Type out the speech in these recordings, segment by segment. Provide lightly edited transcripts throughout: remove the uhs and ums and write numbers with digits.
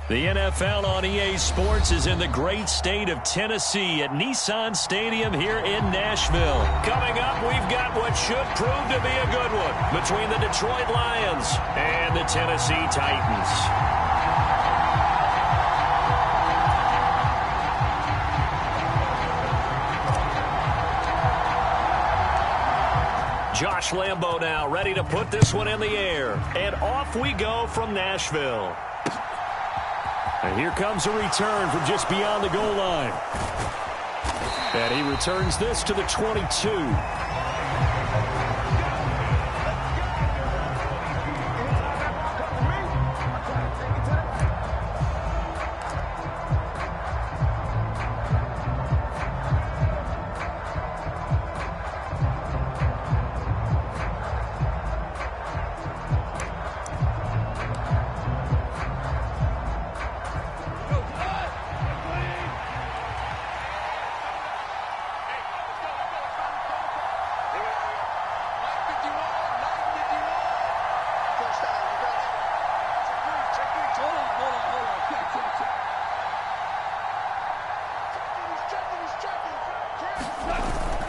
The NFL on EA Sports is in the great state of Tennessee at Nissan Stadium here in Nashville. Coming up, we've got what should prove to be a good one between the Detroit Lions and the Tennessee Titans. Josh Lambo now ready to put this one in the air. And off we go from Nashville. And here comes a return from just beyond the goal line. And he returns this to the 22.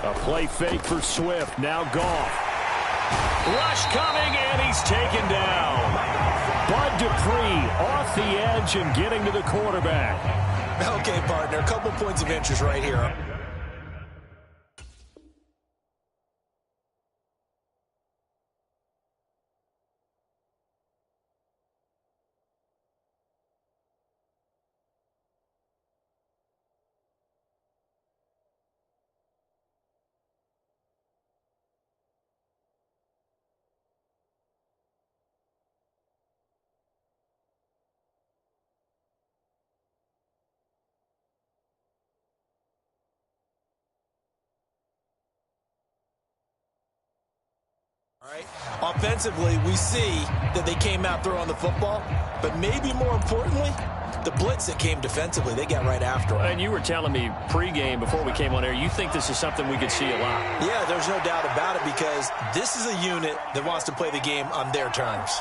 A play fake for Swift. Now Goff. Rush coming, and he's taken down. Bud Dupree off the edge and getting to the quarterback. Okay, partner, a couple points of interest right here. All right. Offensively, we see that they came out throwing the football, but maybe more importantly, the blitz that came defensively, they got right after it. And you were telling me pregame before we came on air, you think this is something we could see a lot. Yeah, there's no doubt about it because this is a unit that wants to play the game on their terms.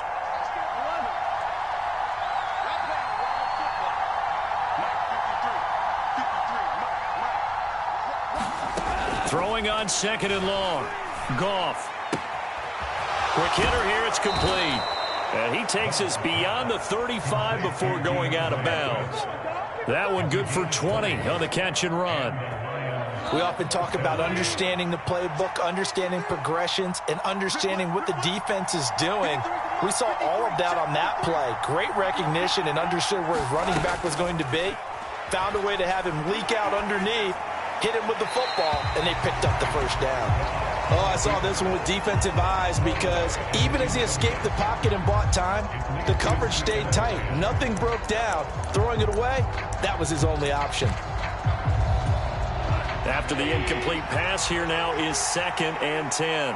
Throwing on second and long. Goff. Quick hitter here, it's complete. And he takes us beyond the 35 before going out of bounds. That one good for 20 on the catch and run. We often talk about understanding the playbook, understanding progressions, and understanding what the defense is doing. We saw all of that on that play. Great recognition and understood where his running back was going to be. Found a way to have him leak out underneath, hit him with the football, and they picked up the first down. Oh, I saw this one with defensive eyes because even as he escaped the pocket and bought time, the coverage stayed tight. Nothing broke down. Throwing it away, that was his only option. After the incomplete pass, here now is 2nd and 10.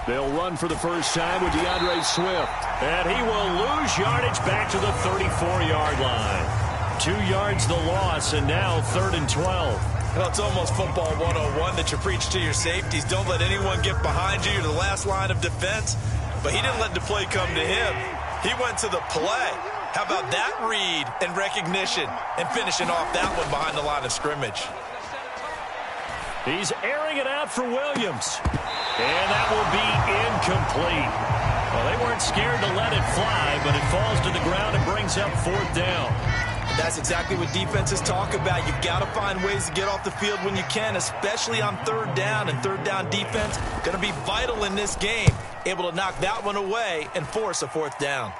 They'll run for the first time with DeAndre Swift. And he will lose yardage back to the 34-yard line. 2 yards the loss, and now 3rd and 12. Well, it's almost football 101 that you preach to your safeties. Don't let anyone get behind you. You're the last line of defense. But he didn't let the play come to him. He went to the play. How about that read and recognition and finishing off that one behind the line of scrimmage? He's airing it out for Williams. And that will be incomplete. Well, they weren't scared to let it fly, but it falls to the ground and brings up 4th down. That's exactly what defenses talk about. You've got to find ways to get off the field when you can, especially on 3rd down. And 3rd down defense going to be vital in this game. Able to knock that one away and force a 4th down.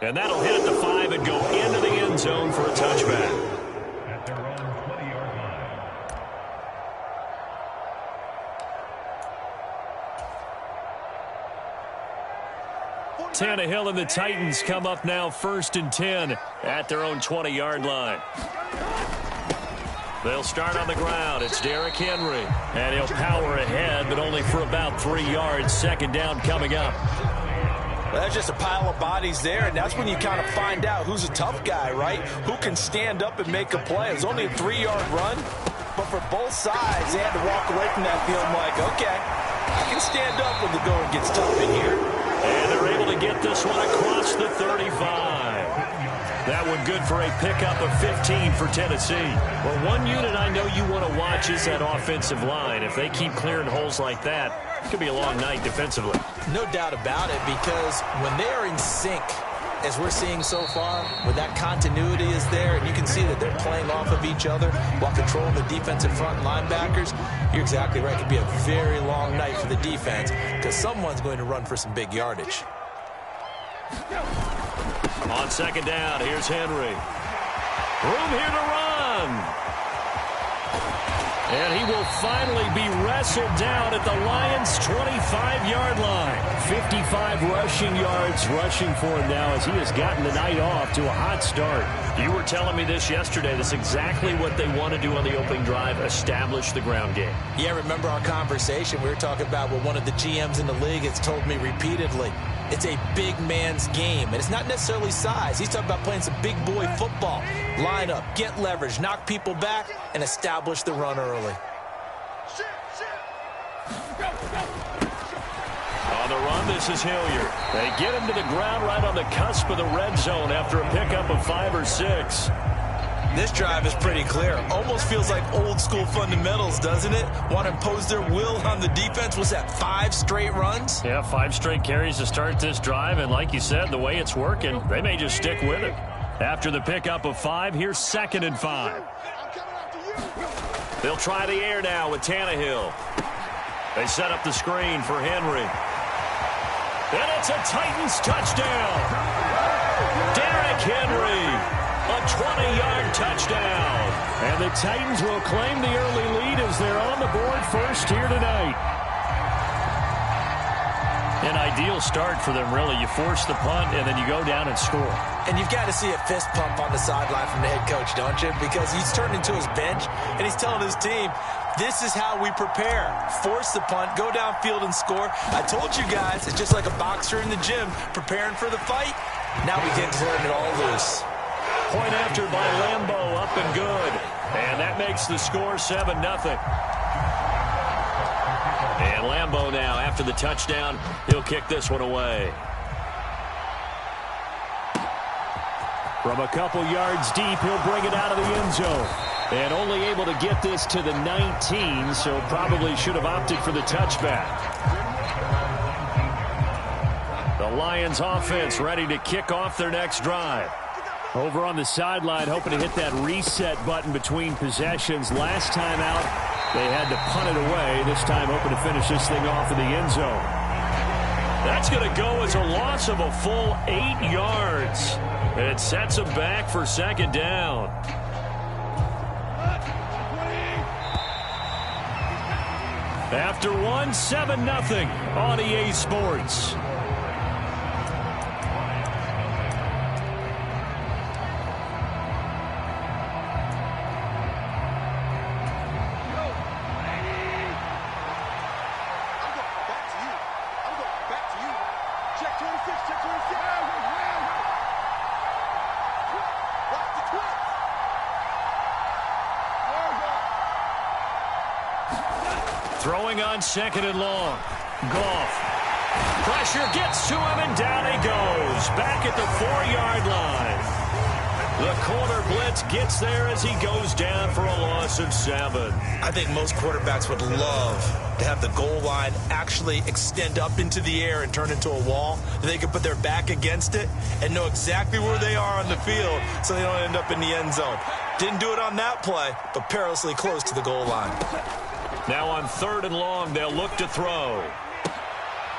And that'll hit at the 5 and go into the end zone for a touchback. Tannehill and the Titans come up now 1st and 10 at their own 20-yard line. They'll start on the ground. It's Derrick Henry. And he'll power ahead, but only for about 3 yards. 2nd down coming up. Well, there's just a pile of bodies there, and that's when you kind of find out who's a tough guy, right? Who can stand up and make a play. It was only a 3-yard run, but for both sides, they had to walk away from that field like, okay, I can stand up when the going gets tough in here. And they're able to get this one across the 35. That one good for a pickup of 15 for Tennessee. Well, one unit I know you want to watch is that offensive line. If they keep clearing holes like that, it could be a long night defensively. No doubt about it, because when they are in sync, as we're seeing so far, when that continuity is there, and you can see that they're playing off of each other while controlling the defensive front linebackers, you're exactly right. It could be a very long night for the defense because someone's going to run for some big yardage. On second down, here's Henry. Room here to run. And he will finally be wrestled down at the Lions' 25-yard line. 55 rushing yards rushing for him now as he has gotten the night off to a hot start. You were telling me this yesterday. That's exactly what they want to do on the opening drive, establish the ground game. Yeah, remember our conversation? We were talking about what one of the GMs in the league has told me repeatedly. It's a big man's game, and it's not necessarily size. He's talking about playing some big boy football. Line up, get leverage, knock people back, and establish the run early. On the run, this is Hilliard. They get him to the ground right on the cusp of the red zone after a pickup of 5 or 6. This drive is pretty clear. Almost feels like old school fundamentals, doesn't it? Want to impose their will on the defense. Was that 5 straight runs? Yeah, 5 straight carries to start this drive, and like you said, the way it's working, they may just stick with it. After the pickup of 5, here's 2nd and 5. They'll try the air now with Tannehill. They set up the screen for Henry. And it's a Titans touchdown. Derrick Henry. A 20-yard touchdown. And the Titans will claim the early lead as they're on the board first here tonight. An ideal start for them, really. You force the punt, and then you go down and score. And you've got to see a fist pump on the sideline from the head coach, don't you? Because he's turned into his bench, and he's telling his team, this is how we prepare. Force the punt, go downfield and score. I told you guys, it's just like a boxer in the gym preparing for the fight. Now we get to turn it all loose. Point after by Lambeau, up and good. And that makes the score 7-0. And Lambeau now, after the touchdown, he'll kick this one away. From a couple yards deep, he'll bring it out of the end zone. And only able to get this to the 19, so probably should have opted for the touchback. The Lions offense ready to kick off their next drive. Over on the sideline, hoping to hit that reset button between possessions. Last time out, they had to punt it away. This time, hoping to finish this thing off in the end zone. That's going to go as a loss of a full 8 yards. It sets them back for 2nd down. After one, 7-0 on EA Sports. Throwing on 2nd and long. Goff. Pressure gets to him, and down he goes. Back at the 4-yard line. The corner blitz gets there as he goes down for a loss of 7. I think most quarterbacks would love to have the goal line actually extend up into the air and turn into a wall. They can put their back against it and know exactly where they are on the field so they don't end up in the end zone. Didn't do it on that play, but perilously close to the goal line. Now on 3rd and long, they'll look to throw.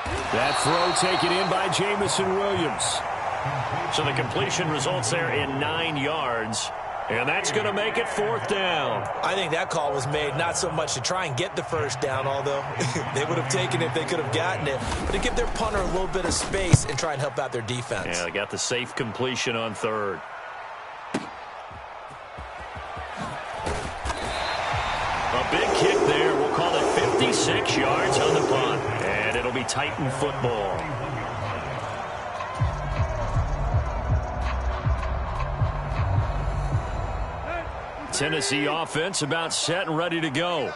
That throw taken in by Jamison Williams. So the completion results there in 9 yards. And that's going to make it 4th down. I think that call was made not so much to try and get the first down, although they would have taken it if they could have gotten it, but to give their punter a little bit of space and try and help out their defense. Yeah, they got the safe completion on 3rd. A big kick there. We'll call it 56 yards on the punt. And it'll be Titan football. Tennessee offense about set and ready to go.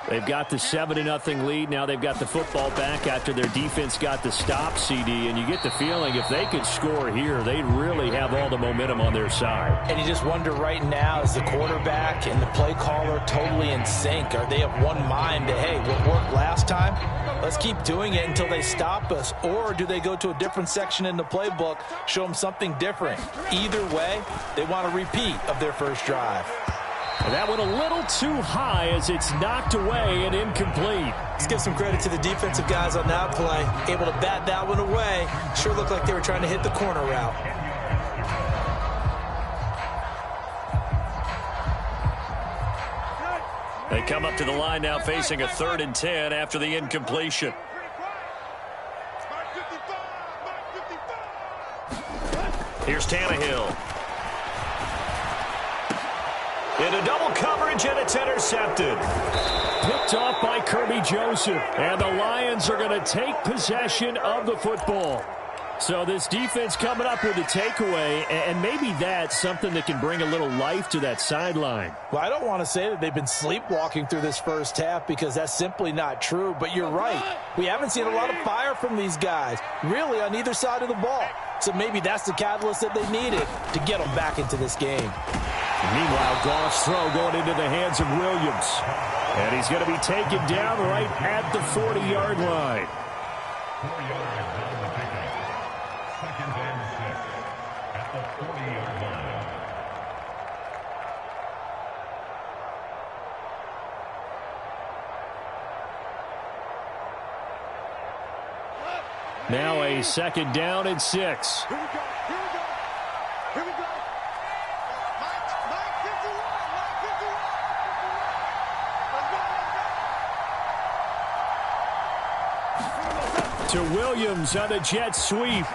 They've got the 7-0 lead. Now they've got the football back after their defense got the stop, CD. And you get the feeling if they could score here, they'd really have all the momentum on their side. And you just wonder right now, is the quarterback and the play caller totally in sync? Are they of one mind that, hey, what worked last time? Let's keep doing it until they stop us. Or do they go to a different section in the playbook, show them something different? Either way, they want a repeat of their first drive. That one a little too high as it's knocked away and incomplete. Let's give some credit to the defensive guys on that play. Able to bat that one away. Sure looked like they were trying to hit the corner route. They come up to the line now facing a 3rd and 10 after the incompletion. Here's Tannehill. Into double coverage, and it's intercepted. Picked off by Kirby Joseph. And the Lions are going to take possession of the football. So this defense coming up with a takeaway, and maybe that's something that can bring a little life to that sideline. Well, I don't want to say that they've been sleepwalking through this first half because that's simply not true, but you're right. We haven't seen a lot of fire from these guys, really on either side of the ball. So maybe that's the catalyst that they needed to get them back into this game. Meanwhile, Goff's throw going into the hands of Williams. And he's going to be taken down right at the 40-yard line. 4 yards on the pickup. 2nd and 6 at the 40-yard line. Now a 2nd down and 6. Here we go. Here we go. Mike 51. Let's go. To Williams on the jet sweep.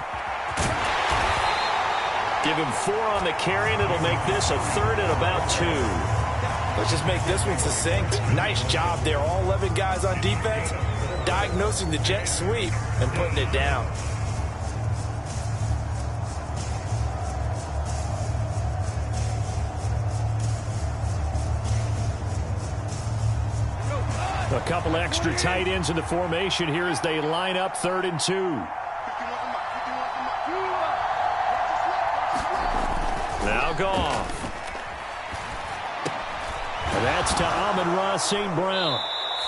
Give him 4 on the carry, and it'll make this a 3rd and about 2. Let's just make this one succinct. Nice job there. All 11 guys on defense diagnosing the jet sweep and putting it down. A couple extra tight ends in the formation here as they line up 3rd and 2. Now Goff. And that's to Amon-Ra St. Brown.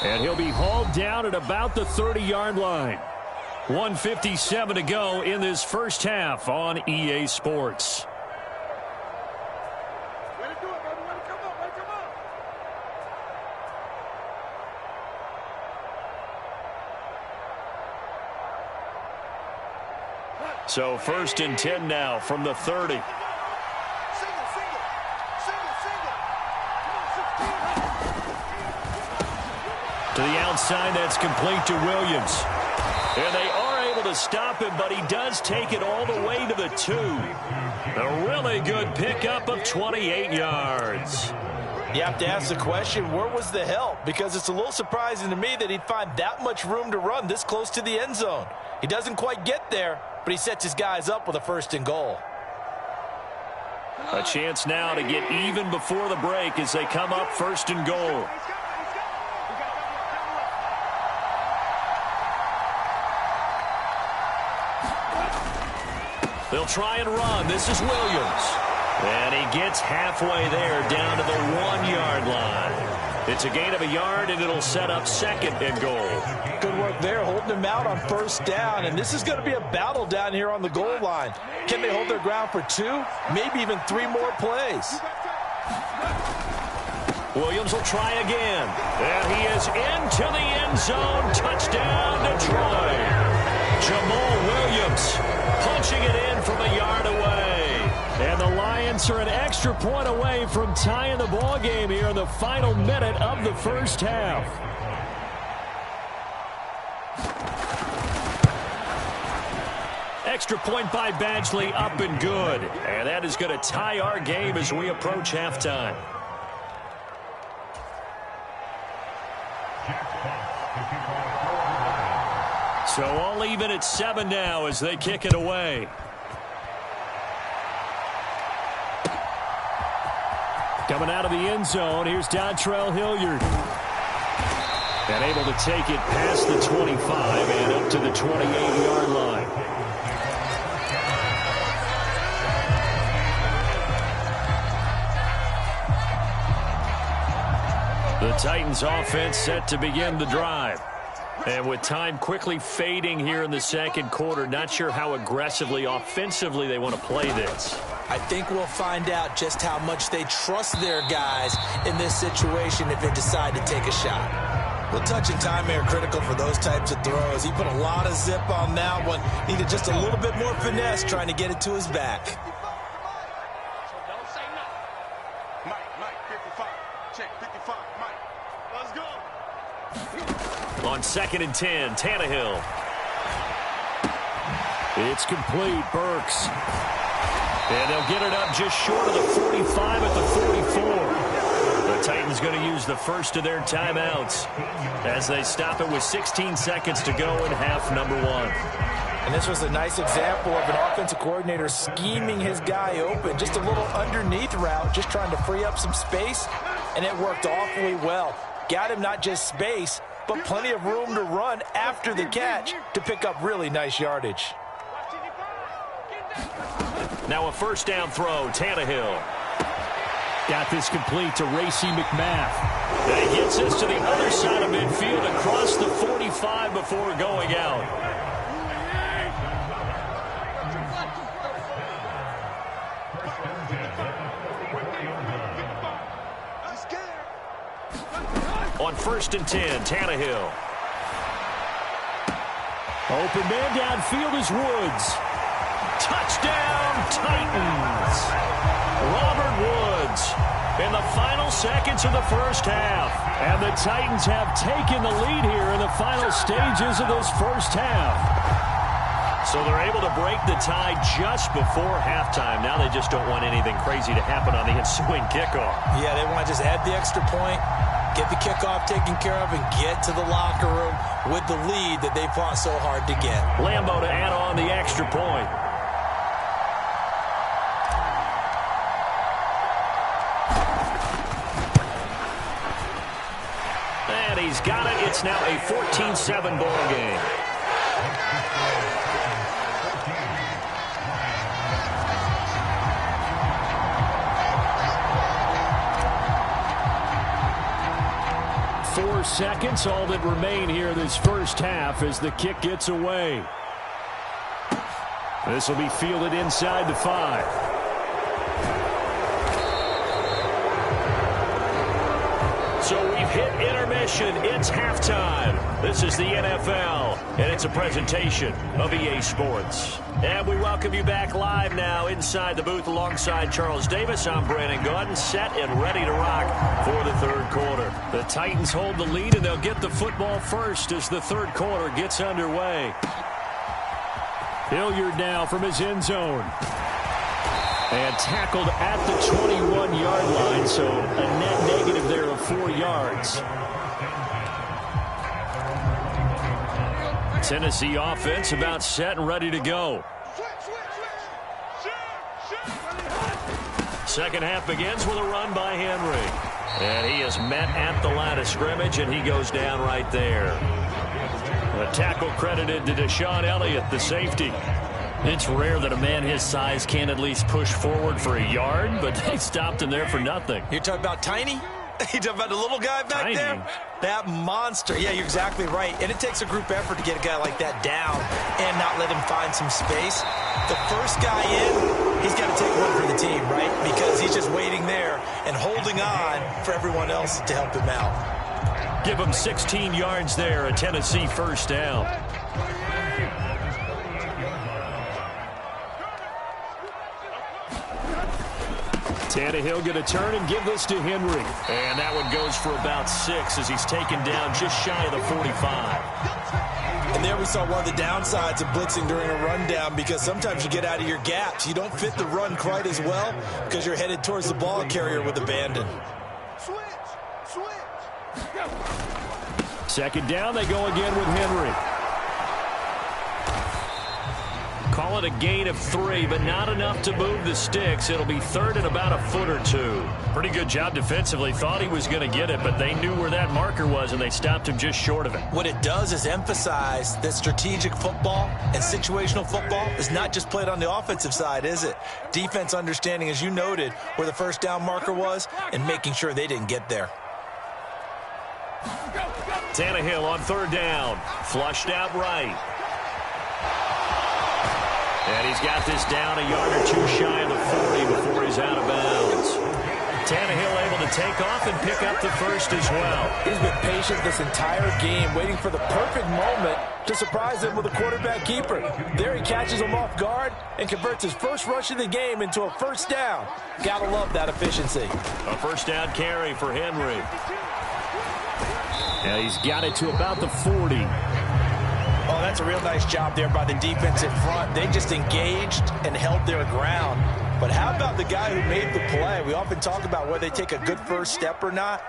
And he'll be hauled down at about the 30-yard line. 1:57 to go in this first half on EA Sports. So 1st and 10 now from the 30. To the outside, that's complete to Williams. And they are able to stop him, but he does take it all the way to the 2. A really good pickup of 28 yards. You have to ask the question, where was the help? Because it's a little surprising to me that he'd find that much room to run this close to the end zone. He doesn't quite get there, but he sets his guys up with a 1st and goal. A chance now to get even before the break as they come up 1st and goal. They'll try and run. This is Williams. And he gets halfway there down to the 1-yard line. It's a gain of a yard, and it'll set up 2nd and goal. Good work there, holding him out on 1st down. And this is going to be a battle down here on the goal line. Can they hold their ground for 2, maybe even 3 more plays? Williams will try again. And he is into the end zone. Touchdown, Detroit. Jamal Williams punching it in from a yard away. And the Lions are an extra point away from tying the ball game here in the final minute of the first half. Extra point by Badgley, up and good. And that is going to tie our game as we approach halftime. So all even at 7 now as they kick it away. Coming out of the end zone, here's Dontrell Hilliard. And able to take it past the 25 and up to the 28-yard line. The Titans offense set to begin the drive. And with time quickly fading here in the second quarter, not sure how aggressively, offensively they want to play this. I think we'll find out just how much they trust their guys in this situation if they decide to take a shot. Well, touch and time are critical for those types of throws. He put a lot of zip on that one. Needed just a little bit more finesse trying to get it to his back. Mike, 55. Check, 55, Mike. Let's go. On 2nd and 10, Tannehill. It's complete, Burks. And they'll get it up just short of the 45 at the 44. The Titans going to use the first of their timeouts as they stop it with 16 seconds to go in half number 1. And this was a nice example of an offensive coordinator scheming his guy open. Just a little underneath route, just trying to free up some space, and it worked awfully well. Got him not just space, but plenty of room to run after the catch to pick up really nice yardage. Now a first down throw, Tannehill. Got this complete to Racey McMath. And he gets this to the other side of midfield across the 45 before going out. On 1st and 10, Tannehill. Open man downfield is Woods. Touchdown, Titans. Robert Woods in the final seconds of the first half. And the Titans have taken the lead here in the final stages of this first half. So they're able to break the tie just before halftime. Now they just don't want anything crazy to happen on the ensuing kickoff. Yeah, they want to just add the extra point, get the kickoff taken care of, and get to the locker room with the lead that they fought so hard to get. Lambo to add on the extra point. And he's got it. It's now a 14-7 ball game. Seconds, all that remain here this first half as the kick gets away. This will be fielded inside the 5. So we've hit intermission. It's halftime. This is the NFL, and it's a presentation of EA Sports. And we welcome you back live now inside the booth alongside Charles Davis. I'm Brandon Gaudin, set and ready to rock for the third quarter. The Titans hold the lead, and they'll get the football first as the third quarter gets underway. Hilliard now from his end zone. And tackled at the 21-yard line, so a net negative there of 4 yards. Tennessee offense about set and ready to go. Second half begins with a run by Henry. And he is met at the line of scrimmage, and he goes down right there. A tackle credited to Deshaun Elliott, the safety. It's rare that a man his size can at least push forward for a yard, but they stopped him there for nothing. You're talking about Tiny? You talking about the little guy back Tiny. there? That monster. Yeah, you're exactly right. And it takes a group effort to get a guy like that down and not let him find some space. The first guy in, he's got to take one for the team, right? Because he's just waiting there and holding on for everyone else to help him out. Give him 16 yards there, a Tennessee first down. Tannehill going to turn and give this to Henry. And that one goes for about 6 as he's taken down just shy of the 45. And there we saw one of the downsides of blitzing during a rundown, because sometimes you get out of your gaps. You don't fit the run quite as well because you're headed towards the ball carrier with abandon. Second down, they go again with Henry. Call Call it a gain of 3, but not enough to move the sticks. It'll be third and about a foot or two. Pretty good job defensively. Thought he was going to get it, but they knew where that marker was, and they stopped him just short of it. What it does is emphasize that strategic football and situational football is not just played on the offensive side, is it? Defense understanding, as you noted, where the first down marker was and making sure they didn't get there. Tannehill on third down. Flushed out right. And he's got this down a yard or two shy of the 40 before he's out of bounds. Tannehill able to take off and pick up the first as well. He's been patient this entire game, waiting for the perfect moment to surprise him with a quarterback keeper. There he catches him off guard and converts his first rush of the game into a first down. Gotta love that efficiency. A first down carry for Henry. And he's got it to about the 40. Oh, that's a real nice job there by the defense in front. They just engaged and held their ground. But how about the guy who made the play? We often talk about whether they take a good first step or not.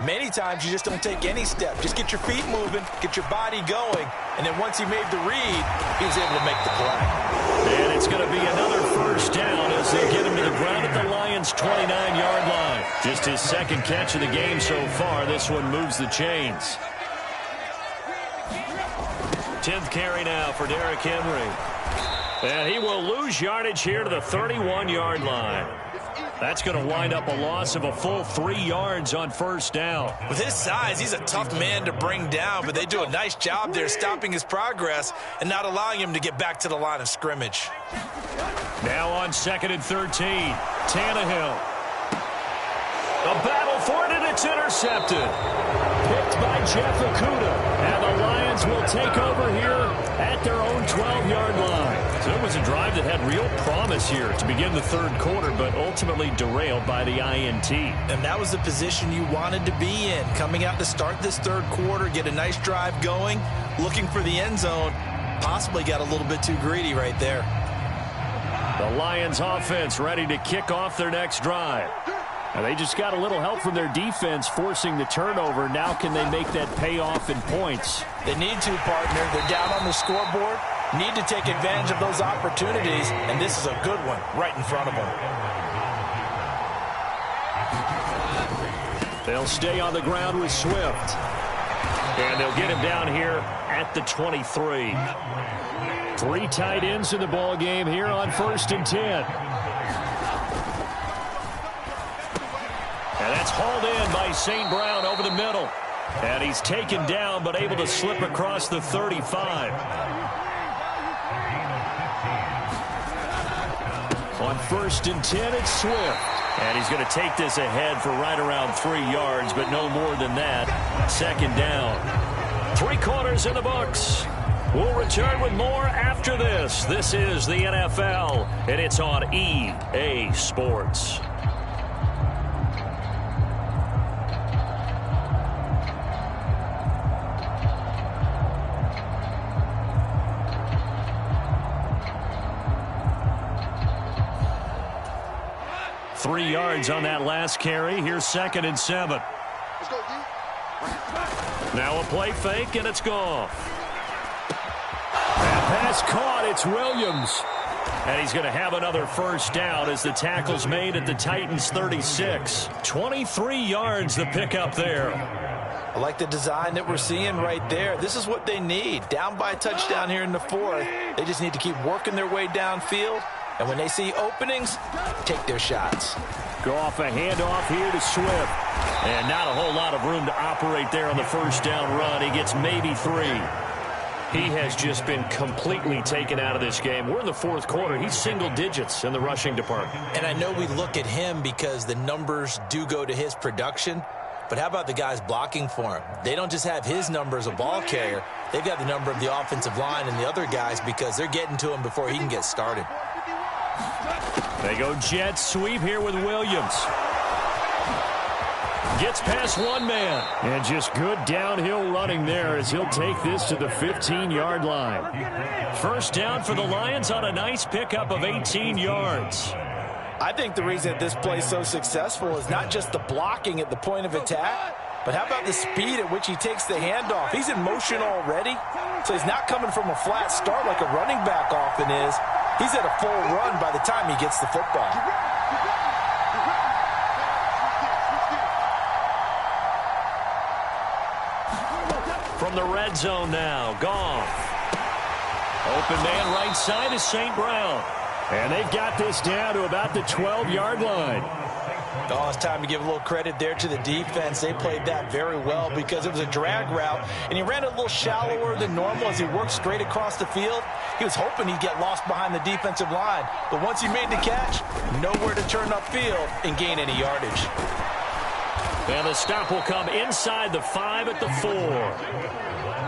Many times you just don't take any step. Just get your feet moving, get your body going, and then once he made the read, he was able to make the play. And it's going to be another first down as they get him to the ground at the Lions' 29-yard line. Just his second catch of the game so far. This one moves the chains. 10th carry now for Derrick Henry. And he will lose yardage here to the 31-yard line. That's going to wind up a loss of a full 3 yards on first down. With his size, he's a tough man to bring down, but they do a nice job there stopping his progress and not allowing him to get back to the line of scrimmage. Now on 2nd and 13, Tannehill. A battle for it, and it's intercepted. Picked by Jeff Okudah. And the Lions will take over here at their own 12-yard line. So it was a drive that had real promise here to begin the third quarter, but ultimately derailed by the INT. And that was the position you wanted to be in. Coming out to start this third quarter, get a nice drive going, looking for the end zone. Possibly got a little bit too greedy right there. The Lions offense ready to kick off their next drive. And they just got a little help from their defense forcing the turnover. Now can they make that payoff in points? They need to, partner. They're down on the scoreboard. Need to take advantage of those opportunities, and this is a good one right in front of them. They'll stay on the ground with Swift. And they'll get him down here at the 23. 3 tight ends in the ball game here on 1st and 10. And that's hauled in by St. Brown over the middle. And he's taken down but able to slip across the 35. On 1st and 10, it's Swift. And he's going to take this ahead for right around 3 yards, but no more than that. 2nd down. 3 quarters in the books. We'll return with more after this. This is the NFL, and it's on EA Sports. Three yards on that last carry. Here's 2nd and 7. Now a play fake, and it's gone. That pass caught. It's Williams. And he's going to have another first down as the tackle's made at the Titans' 36. 23 yards the pickup there. I like the design that we're seeing right there. This is what they need. Down by a touchdown here in the 4th. They just need to keep working their way downfield. And when they see openings, take their shots. Go off a handoff here to Swift. And not a whole lot of room to operate there on the first down run. He gets maybe 3. He has just been completely taken out of this game. We're in the 4th quarter. He's single digits in the rushing department. And I know we look at him because the numbers do go to his production. But how about the guys blocking for him? They don't just have his number as a ball carrier. They've got the number of the offensive line and the other guys because they're getting to him before he can get started. They go jet sweep here with Williams. Gets past one man. And just good downhill running there as he'll take this to the 15-yard line. First down for the Lions on a nice pickup of 18 yards. I think the reason that this play is so successful is not just the blocking at the point of attack, but how about the speed at which he takes the handoff? He's in motion already, So he's not coming from a flat start like a running back often is. He's at a full run by the time he gets the football. From the red zone now, Goff. Open man right side is St. Brown. And they've got this down to about the 12-yard line. Oh, it's time to give a little credit there to the defense. They played that very well because it was a drag route, and he ran a little shallower than normal as he worked straight across the field. He was hoping he'd get lost behind the defensive line, but once he made the catch, nowhere to turn upfield and gain any yardage. And the stop will come inside the 5 at the 4.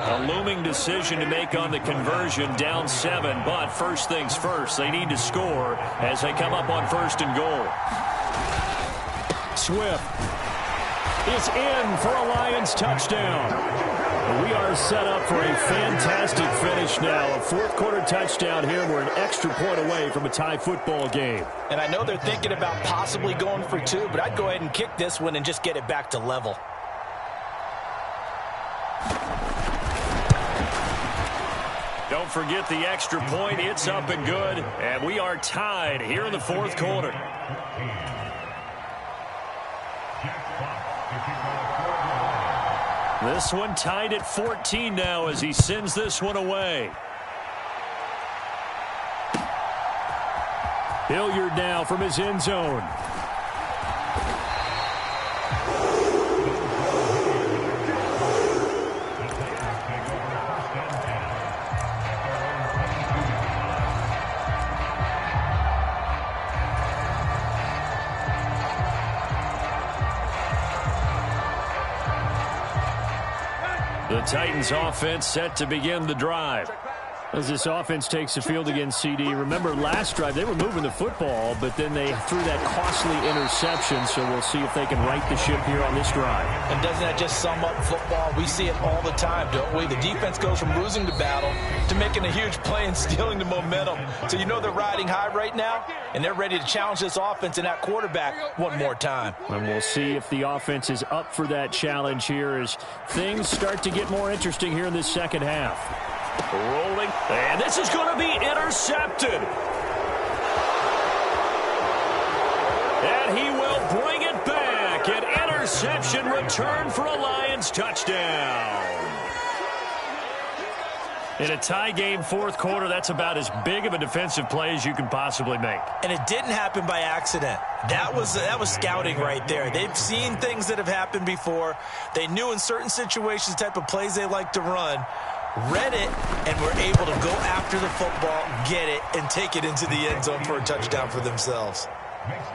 A looming decision to make on the conversion, down 7, but first things first, they need to score as they come up on 1st and goal. Swift is in for a Lions touchdown. We are set up for a fantastic finish now. A fourth-quarter touchdown here. We're an extra point away from a tie football game. And I know they're thinking about possibly going for 2, but I'd go ahead and kick this one and just get it back to level. Don't forget the extra point. It's up and good. And we are tied here in the fourth quarter. This one tied at 14 now as he sends this one away. Hilliard now from his end zone. The Titans offense set to begin the drive. As this offense takes the field against CD, remember last drive they were moving the football, but then they threw that costly interception, so we'll see if they can right the ship here on this drive. And doesn't that just sum up football? We see it all the time, don't we? The defense goes from losing the battle to making a huge play and stealing the momentum. So you know they're riding high right now, and they're ready to challenge this offense and that quarterback one more time. And we'll see if the offense is up for that challenge here as things start to get more interesting here in this second half. Rolling, and this is going to be intercepted. And he will bring it back. An interception return for a Lions touchdown. In a tie game, fourth quarter, that's about as big of a defensive play as you can possibly make. And it didn't happen by accident. That was scouting right there. They've seen things that have happened before. They knew in certain situations the type of plays they like to run. Read it, and were able to go after the football, get it, and take it into the end zone for a touchdown for themselves.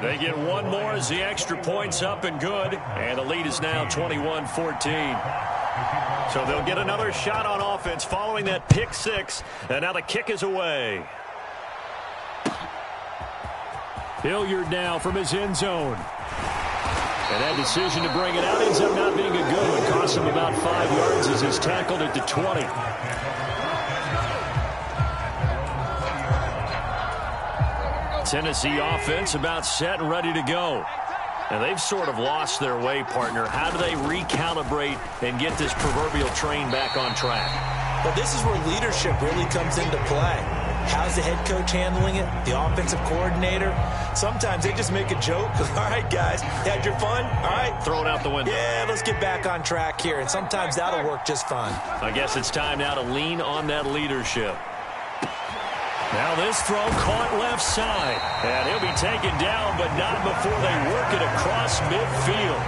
They get one more as the extra point's up and good, and the lead is now 21-14. So they'll get another shot on offense following that pick six, and now the kick is away. Hilliard now from his end zone. And that decision to bring it out ends up not being a good one. Costs him about 5 yards as he's tackled at the 20. Tennessee offense about set and ready to go. And they've sort of lost their way, partner. How do they recalibrate and get this proverbial train back on track? Well, this is where leadership really comes into play. How's the head coach handling it? The offensive coordinator? Sometimes they just make a joke. All right, guys, you had your fun? All right. Throw it out the window. Yeah, let's get back on track here. And sometimes that'll work just fine. I guess it's time now to lean on that leadership. Now this throw caught left side. And he'll be taken down, but not before they work it across midfield.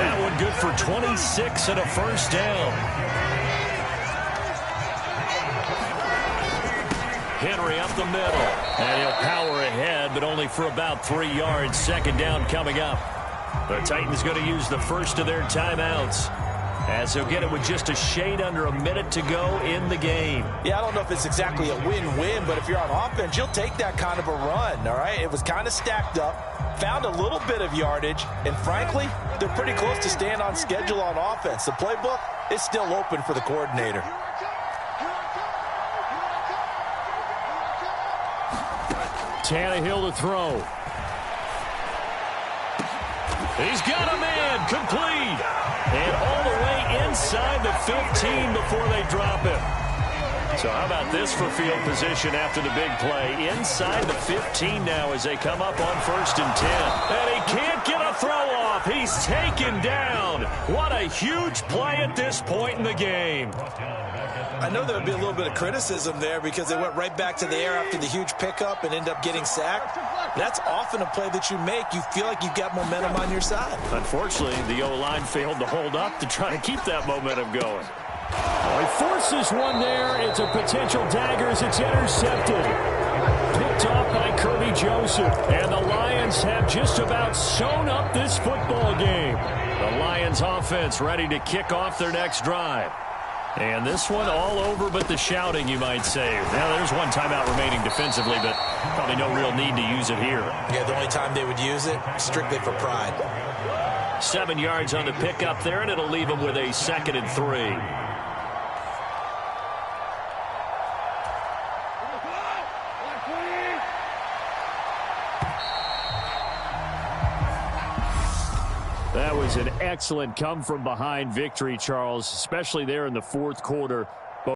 That one good for 26 and a first down. Henry up the middle, and he'll power ahead, but only for about 3 yards. Second down coming up. The Titans going to use the first of their timeouts as they'll get it with just a shade under a minute to go in the game. Yeah, I don't know if it's exactly a win-win, but if you're on offense, you'll take that kind of a run, all right? It was kind of stacked up, found a little bit of yardage, and frankly, they're pretty close to staying on schedule on offense. The playbook is still open for the coordinator. Tannehill to throw. He's got a man complete. And all the way inside the 15 before they drop him. So how about this for field position after the big play? Inside the 15 now as they come up on 1st and 10. And he can't get a throw off. He's taken down. What a huge play at this point in the game. I know there would be a little bit of criticism there because they went right back to the air after the huge pickup and end up getting sacked. That's often a play that you make. You feel like you've got momentum on your side. Unfortunately, the O-line failed to hold up to try to keep that momentum going. Oh, he forces one there. It's a potential dagger as it's intercepted. Picked off by Kirby Joseph. And the Lions have just about sewn up this football game. The Lions offense ready to kick off their next drive. And this one all over but the shouting, you might say. Now, there's one timeout remaining defensively, but probably no real need to use it here. Yeah, the only time they would use it, strictly for pride. 7 yards on the pickup there, and it'll leave them with a 2nd and 3. That was an excellent come-from-behind victory, Charles, especially there in the 4th quarter.